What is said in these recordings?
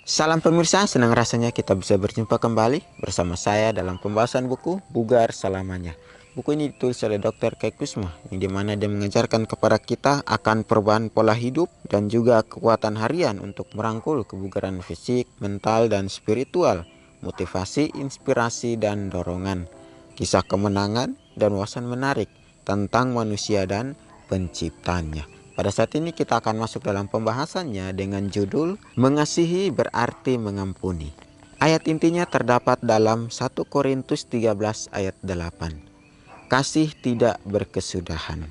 Salam pemirsa, senang rasanya kita bisa berjumpa kembali bersama saya dalam pembahasan buku Bugar Selamanya. Buku ini ditulis oleh Dr. Kai Kusma, yang dimana dia mengajarkan kepada kita akan perubahan pola hidup dan juga kekuatan harian untuk merangkul kebugaran fisik, mental, dan spiritual, motivasi, inspirasi, dan dorongan, kisah kemenangan, dan wawasan menarik tentang manusia dan penciptanya. Pada saat ini kita akan masuk dalam pembahasannya dengan judul Mengasihi berarti mengampuni. Ayat intinya terdapat dalam 1 Korintus 13 ayat 8. Kasih tidak berkesudahan.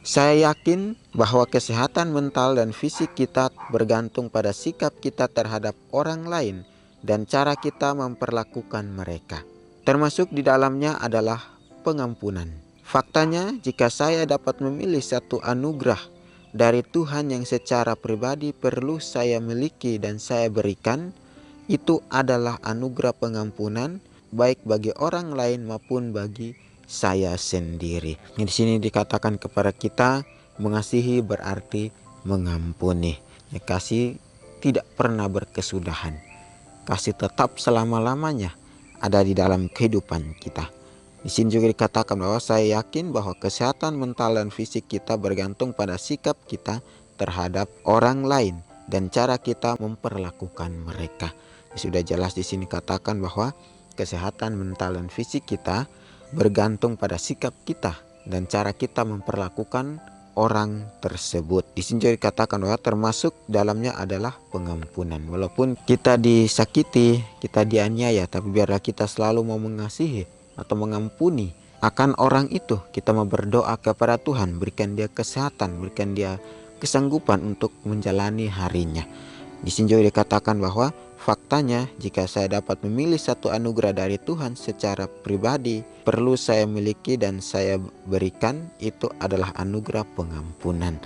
Saya yakin bahwa kesehatan mental dan fisik kita bergantung pada sikap kita terhadap orang lain dan cara kita memperlakukan mereka. Termasuk di dalamnya adalah pengampunan. Faktanya, jika saya dapat memilih satu anugerah dari Tuhan yang secara pribadi perlu saya miliki dan saya berikan, itu adalah anugerah pengampunan baik bagi orang lain maupun bagi saya sendiri. Di sini dikatakan kepada kita, mengasihi berarti mengampuni. Kasih tidak pernah berkesudahan. Kasih tetap selama-lamanya ada di dalam kehidupan kita. Di sini juga dikatakan bahwa saya yakin bahwa kesehatan mental dan fisik kita bergantung pada sikap kita terhadap orang lain dan cara kita memperlakukan mereka. Sudah jelas di sini katakan bahwa kesehatan mental dan fisik kita bergantung pada sikap kita dan cara kita memperlakukan orang tersebut. Di sini juga dikatakan bahwa termasuk dalamnya adalah pengampunan. Walaupun kita disakiti, kita dianiaya, tapi biarlah kita selalu mau mengasihi atau mengampuni akan orang itu. Kita mau berdoa kepada Tuhan, berikan dia kesehatan, berikan dia kesanggupan untuk menjalani harinya. Di sini juga dikatakan bahwa faktanya jika saya dapat memilih satu anugerah dari Tuhan secara pribadi perlu saya miliki dan saya berikan, itu adalah anugerah pengampunan.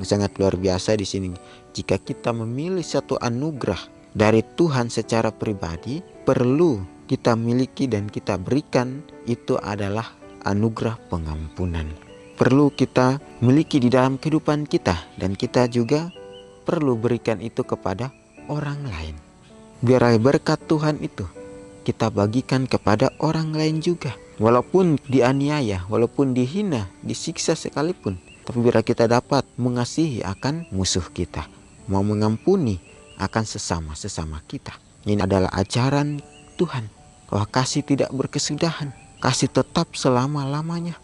Sangat luar biasa di sini. Jika kita memilih satu anugerah dari Tuhan secara pribadi perlu kita miliki dan kita berikan, itu adalah anugerah pengampunan. Perlu kita miliki di dalam kehidupan kita dan kita juga perlu berikan itu kepada orang lain. Biar berkat Tuhan itu kita bagikan kepada orang lain juga. Walaupun dianiaya, walaupun dihina, disiksa sekalipun, tapi biar kita dapat mengasihi akan musuh kita, mau mengampuni akan sesama kita. Ini adalah ajaran Tuhan, bahwa kasih tidak berkesudahan, kasih tetap selama-lamanya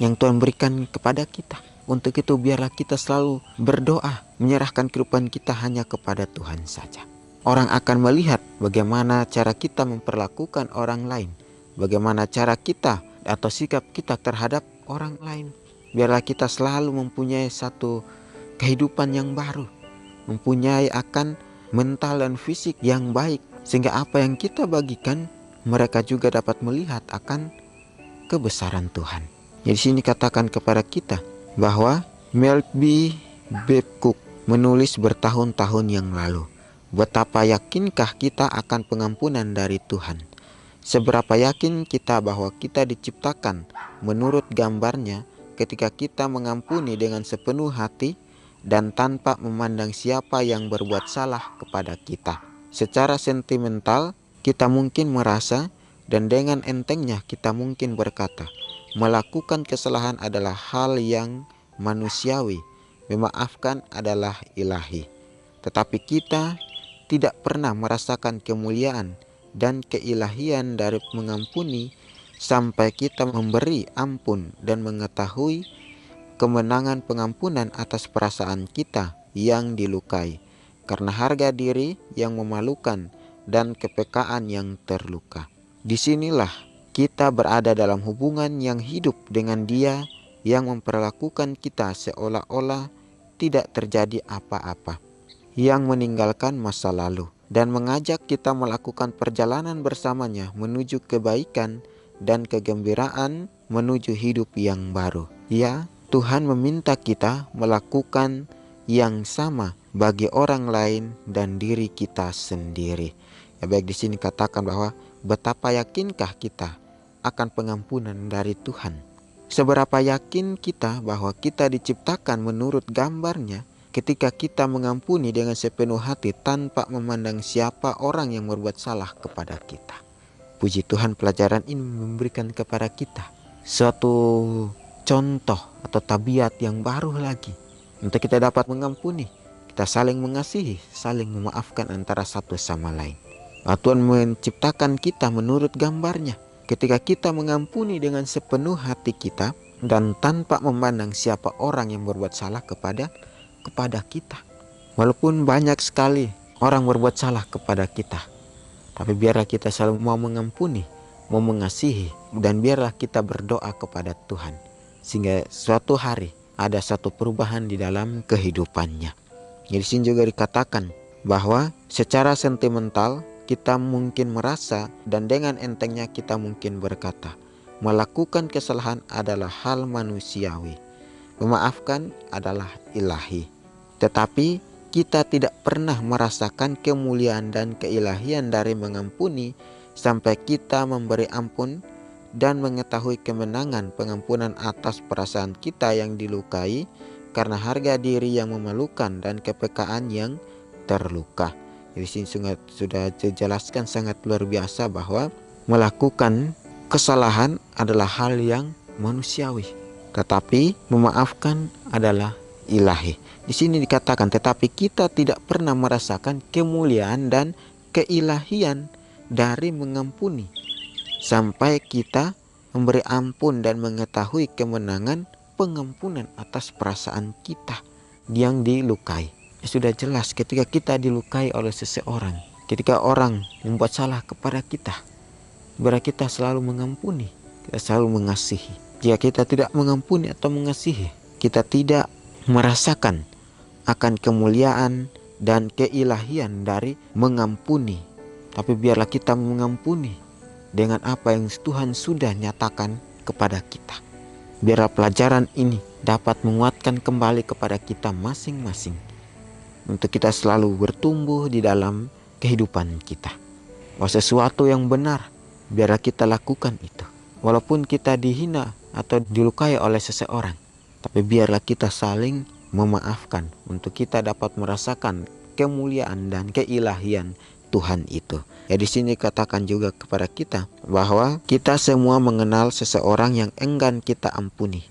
yang Tuhan berikan kepada kita. Untuk itu biarlah kita selalu berdoa, menyerahkan kehidupan kita hanya kepada Tuhan saja. Orang akan melihat bagaimana cara kita memperlakukan orang lain, bagaimana cara kita atau sikap kita terhadap orang lain. Biarlah kita selalu mempunyai satu kehidupan yang baru, mempunyai akan mental dan fisik yang baik, sehingga apa yang kita bagikan mereka juga dapat melihat akan kebesaran Tuhan. Jadi sini katakan kepada kita bahwa Melby Babcock menulis bertahun-tahun yang lalu, betapa yakinkah kita akan pengampunan dari Tuhan? Seberapa yakin kita bahwa kita diciptakan menurut gambarnya ketika kita mengampuni dengan sepenuh hati dan tanpa memandang siapa yang berbuat salah kepada kita. Secara sentimental, kita mungkin merasa dan dengan entengnya kita mungkin berkata, melakukan kesalahan adalah hal yang manusiawi, memaafkan adalah ilahi. Tetapi kita tidak pernah merasakan kemuliaan dan keilahian dari mengampuni sampai kita memberi ampun dan mengetahui kemenangan pengampunan atas perasaan kita yang dilukai karena harga diri yang memalukan dan kepekaan yang terluka. Disinilah kita berada dalam hubungan yang hidup dengan Dia yang memperlakukan kita seolah-olah tidak terjadi apa-apa, yang meninggalkan masa lalu dan mengajak kita melakukan perjalanan bersamanya menuju kebaikan dan kegembiraan, menuju hidup yang baru. Ya, Tuhan meminta kita melakukan yang sama bagi orang lain dan diri kita sendiri. Ya, baik di sini katakan bahwa betapa yakinkah kita akan pengampunan dari Tuhan? Seberapa yakin kita bahwa kita diciptakan menurut gambarnya ketika kita mengampuni dengan sepenuh hati tanpa memandang siapa orang yang berbuat salah kepada kita. Puji Tuhan, pelajaran ini memberikan kepada kita suatu contoh atau tabiat yang baru lagi untuk kita dapat mengampuni. Kita saling mengasihi, saling memaafkan antara satu sama lain. Tuhan menciptakan kita menurut gambarnya. Ketika kita mengampuni dengan sepenuh hati kita dan tanpa memandang siapa orang yang berbuat salah kepada kita. Walaupun banyak sekali orang berbuat salah kepada kita, tapi biarlah kita selalu mau mengampuni, mau mengasihi, dan biarlah kita berdoa kepada Tuhan sehingga suatu hari ada satu perubahan di dalam kehidupannya. Jadi sini juga dikatakan bahwa secara sentimental kita mungkin merasa dan dengan entengnya kita mungkin berkata, melakukan kesalahan adalah hal manusiawi, memaafkan adalah ilahi. Tetapi kita tidak pernah merasakan kemuliaan dan keilahian dari mengampuni sampai kita memberi ampun dan mengetahui kemenangan pengampunan atas perasaan kita yang dilukai karena harga diri yang memalukan dan kepekaan yang terluka. Jadi sini sudah dijelaskan sangat luar biasa bahwa melakukan kesalahan adalah hal yang manusiawi, tetapi memaafkan adalah ilahi. Di sini dikatakan, tetapi kita tidak pernah merasakan kemuliaan dan keilahian dari mengampuni sampai kita memberi ampun dan mengetahui kemenangan pengampunan atas perasaan kita yang dilukai. Sudah jelas ketika kita dilukai oleh seseorang, ketika orang membuat salah kepada kita, berarti kita selalu mengampuni, kita selalu mengasihi. Jika kita tidak mengampuni atau mengasihi, kita tidak merasakan akan kemuliaan dan keilahian dari mengampuni. Tapi biarlah kita mengampuni dengan apa yang Tuhan sudah nyatakan kepada kita. Biarlah pelajaran ini dapat menguatkan kembali kepada kita masing-masing, untuk kita selalu bertumbuh di dalam kehidupan kita. Bahwa sesuatu yang benar, biarlah kita lakukan itu. Walaupun kita dihina atau dilukai oleh seseorang, tapi biarlah kita saling memaafkan untuk kita dapat merasakan kemuliaan dan keilahian Tuhan itu. Ya, di sini katakan juga kepada kita bahwa kita semua mengenal seseorang yang enggan kita ampuni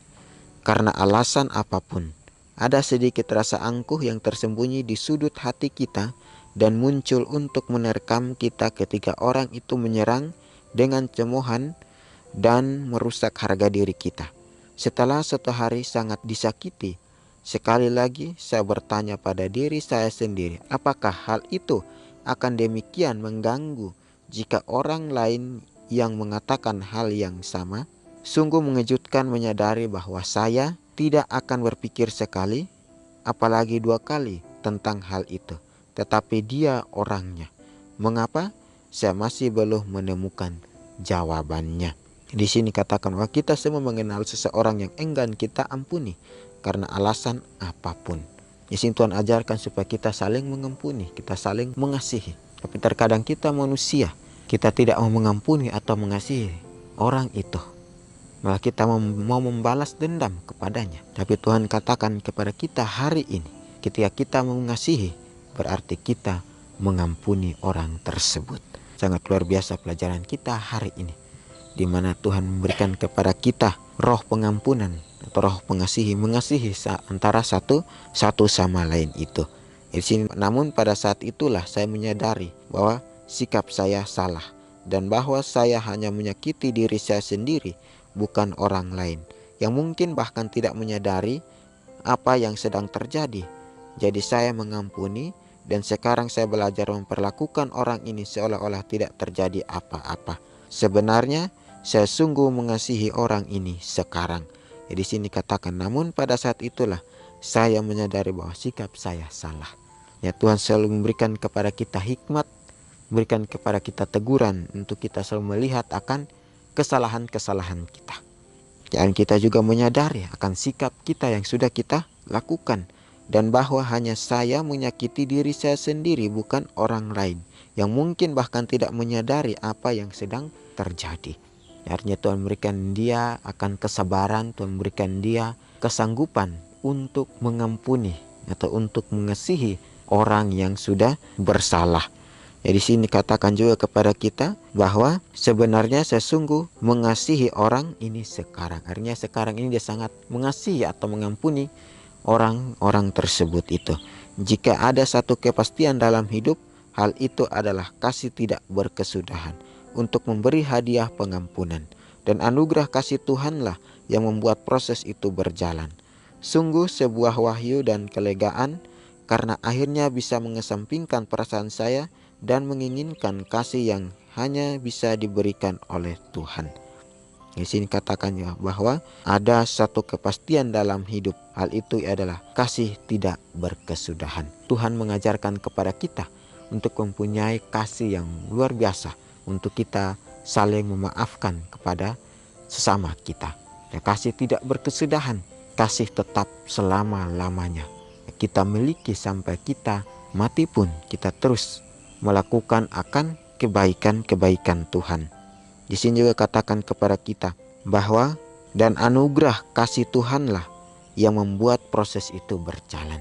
karena alasan apapun. Ada sedikit rasa angkuh yang tersembunyi di sudut hati kita dan muncul untuk menerkam kita ketika orang itu menyerang dengan cemoohan dan merusak harga diri kita. Setelah satu hari sangat disakiti, sekali lagi saya bertanya pada diri saya sendiri, apakah hal itu akan demikian mengganggu jika orang lain yang mengatakan hal yang sama? Sungguh mengejutkan menyadari bahwa saya tidak akan berpikir sekali, apalagi dua kali tentang hal itu. Tetapi dia orangnya. Mengapa? Saya masih belum menemukan jawabannya. Di sini katakan bahwa kita semua mengenal seseorang yang enggan kita ampuni karena alasan apapun. Di sini Tuhan ajarkan supaya kita saling mengampuni, kita saling mengasihi. Tapi terkadang kita manusia, kita tidak mau mengampuni atau mengasihi orang itu, malah kita mau membalas dendam kepadanya. Tapi Tuhan katakan kepada kita hari ini, ketika kita mengasihi, berarti kita mengampuni orang tersebut. Sangat luar biasa pelajaran kita hari ini, di mana Tuhan memberikan kepada kita roh pengampunan atau roh mengasihi antara satu sama lain itu. Di sini, namun pada saat itulah saya menyadari bahwa sikap saya salah dan bahwa saya hanya menyakiti diri saya sendiri, bukan orang lain yang mungkin bahkan tidak menyadari apa yang sedang terjadi. Jadi saya mengampuni dan sekarang saya belajar memperlakukan orang ini seolah-olah tidak terjadi apa-apa. Sebenarnya saya sungguh mengasihi orang ini sekarang. Di sini katakan, namun pada saat itulah saya menyadari bahwa sikap saya salah. Ya, Tuhan selalu memberikan kepada kita hikmat, berikan kepada kita teguran untuk kita selalu melihat akan kesalahan-kesalahan kita. Dan kita juga menyadari akan sikap kita yang sudah kita lakukan, dan bahwa hanya saya menyakiti diri saya sendiri, bukan orang lain yang mungkin bahkan tidak menyadari apa yang sedang terjadi. Artinya Tuhan memberikan dia akan kesabaran, Tuhan memberikan dia kesanggupan untuk mengampuni atau untuk mengasihi orang yang sudah bersalah. Jadi di sini katakan juga kepada kita bahwa sebenarnya sesungguh mengasihi orang ini sekarang. Artinya sekarang ini dia sangat mengasihi atau mengampuni orang-orang tersebut itu. Jika ada satu kepastian dalam hidup, hal itu adalah kasih tidak berkesudahan untuk memberi hadiah pengampunan. Dan anugerah kasih Tuhanlah yang membuat proses itu berjalan. Sungguh sebuah wahyu dan kelegaan karena akhirnya bisa mengesampingkan perasaan saya dan menginginkan kasih yang hanya bisa diberikan oleh Tuhan. Di sini katakannya bahwa ada satu kepastian dalam hidup. Hal itu adalah kasih tidak berkesudahan. Tuhan mengajarkan kepada kita untuk mempunyai kasih yang luar biasa, untuk kita saling memaafkan kepada sesama kita. Ya, kasih tidak berkesudahan, kasih tetap selama-lamanya. Kita miliki sampai kita mati pun kita terus melakukan akan kebaikan-kebaikan Tuhan. Di sini juga katakan kepada kita bahwa dan anugerah kasih Tuhanlah yang membuat proses itu berjalan.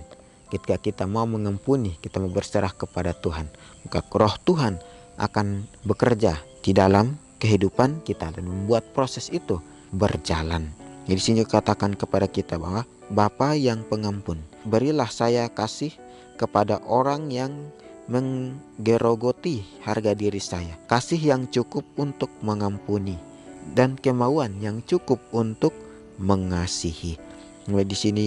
Ketika kita mau mengampuni, kita mau berserah kepada Tuhan, maka Roh Tuhan akan bekerja di dalam kehidupan kita dan membuat proses itu berjalan. Jadi di sini katakan kepada kita bahwa Bapa yang pengampun, berilah saya kasih kepada orang yang menggerogoti harga diri saya, kasih yang cukup untuk mengampuni dan kemauan yang cukup untuk mengasihi. Mulai di sini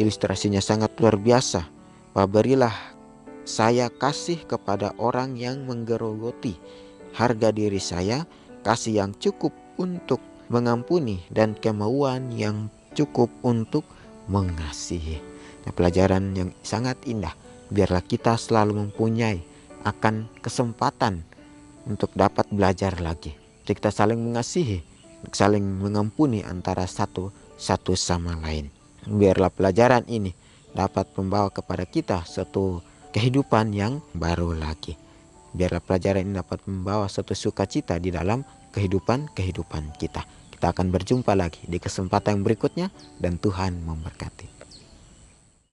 ilustrasinya sangat luar biasa. Berilah saya kasih kepada orang yang menggerogoti harga diri saya, kasih yang cukup untuk mengampuni dan kemauan yang cukup untuk mengasihi. Nah, pelajaran yang sangat indah. Biarlah kita selalu mempunyai akan kesempatan untuk dapat belajar lagi. Jadi kita saling mengasihi, saling mengampuni antara satu sama lain. Biarlah pelajaran ini dapat membawa kepada kita satu kehidupan yang baru lagi. Biarlah pelajaran ini dapat membawa satu sukacita di dalam kehidupan kita. Kita akan berjumpa lagi di kesempatan yang berikutnya dan Tuhan memberkati.